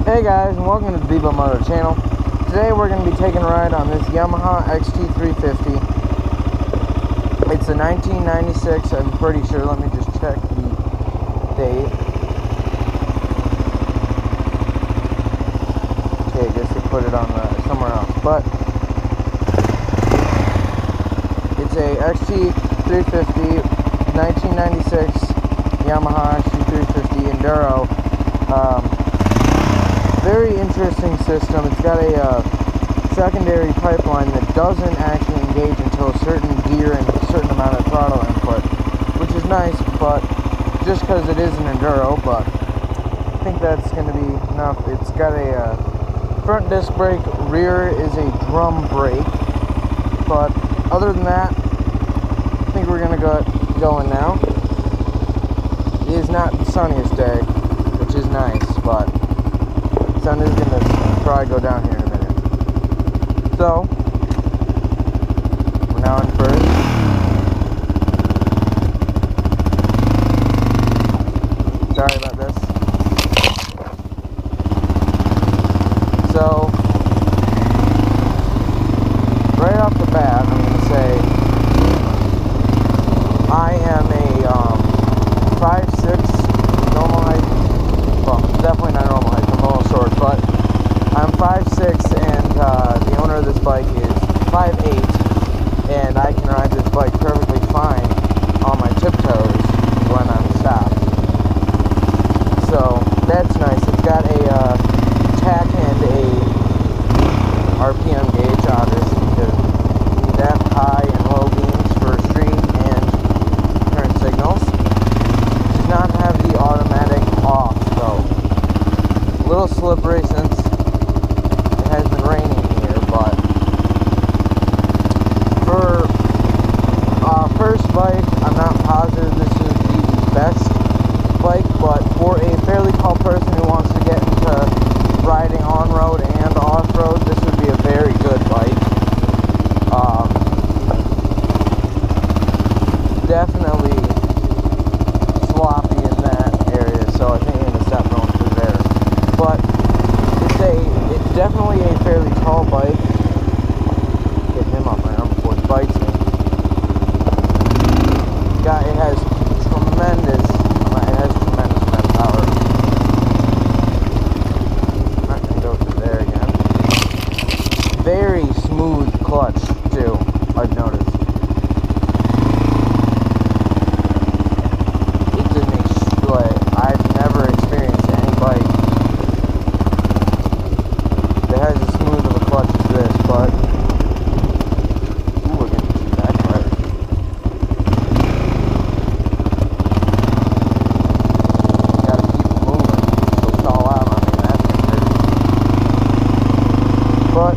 Hey guys, and welcome to the Bebo Moto channel. Today we're going to be taking a ride on this Yamaha XT350. It's a 1996, I'm pretty sure. Let me just check the date. Okay, I guess they put it on somewhere else. But it's a XT350 1996 Yamaha XT350 enduro. Very interesting system. It's got a secondary pipeline that doesn't actually engage until a certain gear and a certain amount of throttle input, which is nice, but just because it is an enduro, but I think that's going to be enough. It's got a front disc brake, rear is a drum brake, but other than that, I think we're going to go going now. It is not the sunniest day, which is nice, but sun is going to probably go down here in a minute. So, we're now in first. Sorry about this. So, right off the bat, I'm going to say I am a 5'6", normal height. Well, definitely not normal height. I'm a little short, but I'm 5'6", and the owner of this bike is 5'8", and I can ride this bike perfectly fine on my tiptoes when I'm stopped. So that's nice. It's got a tack and a RPM gauge, obviously, because you need that, high and low beams for street and turn signals. It does not have the automatic off, though. A little slippery since it has been raining here, but for first bike, I'm not positive this is the best bike, but for a fairly tall person who wants to get into riding on-road and off-road, this would be a very good bike. Definitely sloppy in that area, so I think I'm going to stop going through there. But it's definitely a fairly tall bike. Get him off my arm before he bites me. It has tremendous amount of power. I'm not going to go through there again. Very smooth clutch, too, I've noticed. I've never experienced any bike that has as smooth of a clutch as this, but ooh, we're getting to that part. Gotta keep it moving, so it's all out on me, that's gonna hurt. But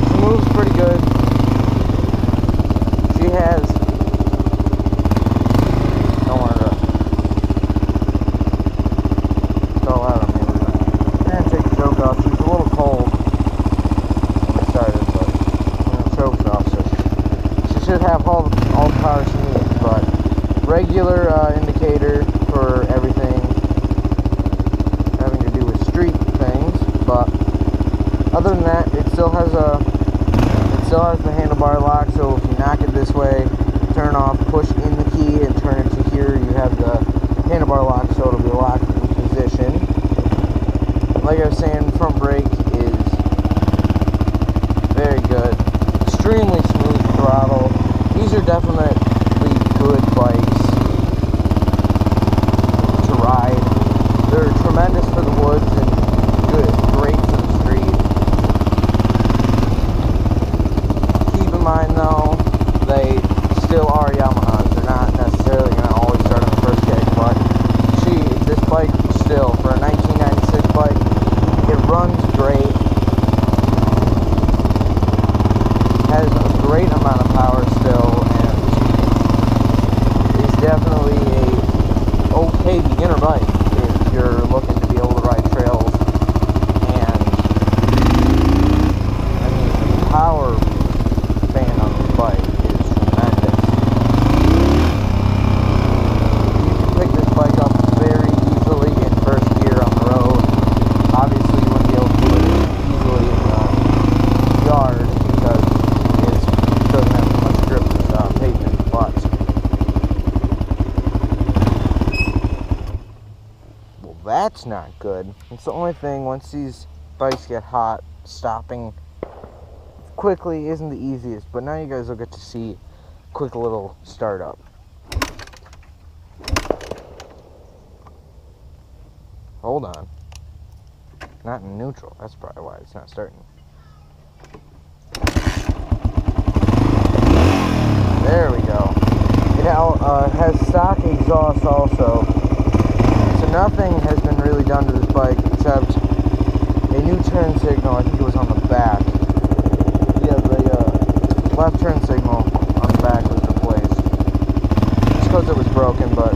she moves pretty good. She has should have all the power she needs, but regular indicator for everything having to do with street things. But other than that, it still has the handlebar lock. So if you knock it this way, turn off, push in the key, and turn it to here, you have the handlebar lock, so it'll be locked in position. Like I was saying, front brake is very good. Extremely smooth throttle. These are definitely good bikes to ride. They're tremendous for the woods and great for the street. Keep in mind though, they still are Yamahas. They're not necessarily going to always start on the first kick, but this bike still, for a 1996 bike, it runs great. Has a great amount of power still, and is definitely a okay beginner bike. Well, that's not good. It's the only thing, once these bikes get hot, stopping quickly isn't the easiest, but now you guys will get to see quick little startup. Hold on. Not in neutral. That's probably why it's not starting. There we go. It has stock exhaust also. So nothing has been really done to this bike except a new turn signal. I think it was on the back. Yeah, the left turn signal on the back was replaced. Just because it was broken, but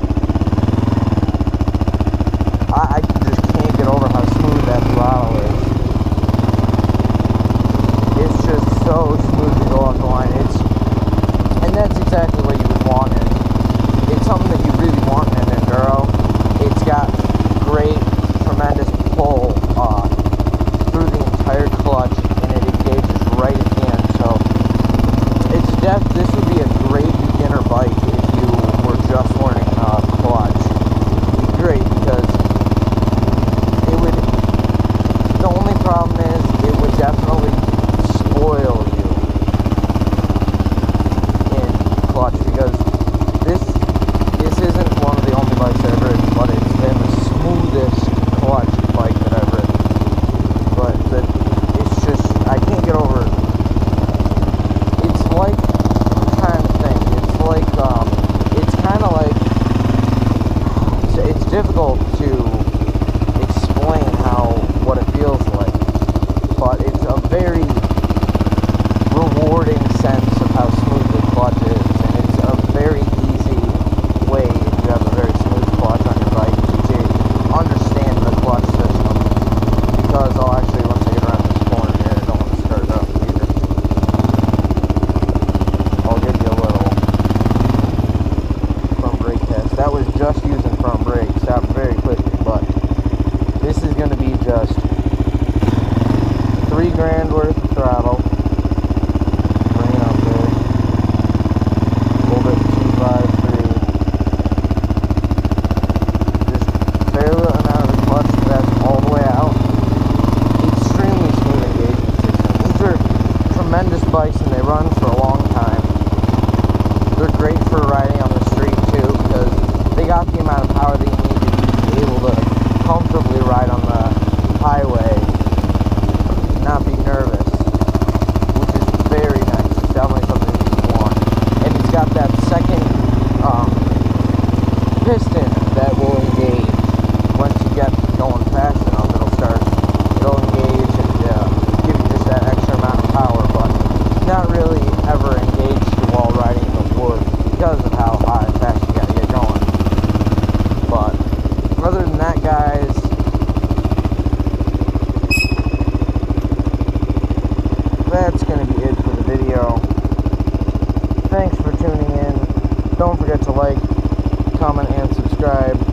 I just can't get over how smooth that throttle is. It's just so smooth to go off the line. And that's exactly what you would want in. It's something that you really want in an enduro. It's got great, tremendous pull through the entire clutch, and it engages right at the end. So this would be a great beginner bike if you were just learning clutch. It'd be great because the only problem is it would definitely spoil you in clutch, because this isn't one of the only bikes that I've ridden, but it's been the smoothest clutch bike that I've ridden. But it's just, I can't get over it. It's like, I'm trying to think, it's kind of like, it's difficult to explain what it feels like, but it's a very rewarding sense of how smooth the clutch is, and it's a very easy way, if you have a very smooth clutch on your bike, to understand the clutch system, because once I get around this corner here, I don't want to start it up either. I'll give you a little front brake test. That was just using front brake, stopped very quickly, but this is going to be just $3,000 worth of throttle. Bring it up there. Hold it 253. Just barely letting out of the clutch. That's all the way out. Extremely smooth engagement system. These are tremendous bikes, and they run for a long time. They're great for riding on the street too, because they got the amount of power that you need to be able to comfortably ride on the highway and not be nervous, which is very nice. It's definitely something that you want. And it's got that second piston that will engage once you get going fast enough. It'll engage and give you just that extra amount of power, but not really ever engaged while riding in the woods because of how high and fast you gotta get going. But other than that, guys, that's going to be it for the video. Thanks for tuning in. Don't forget to like, comment, and subscribe.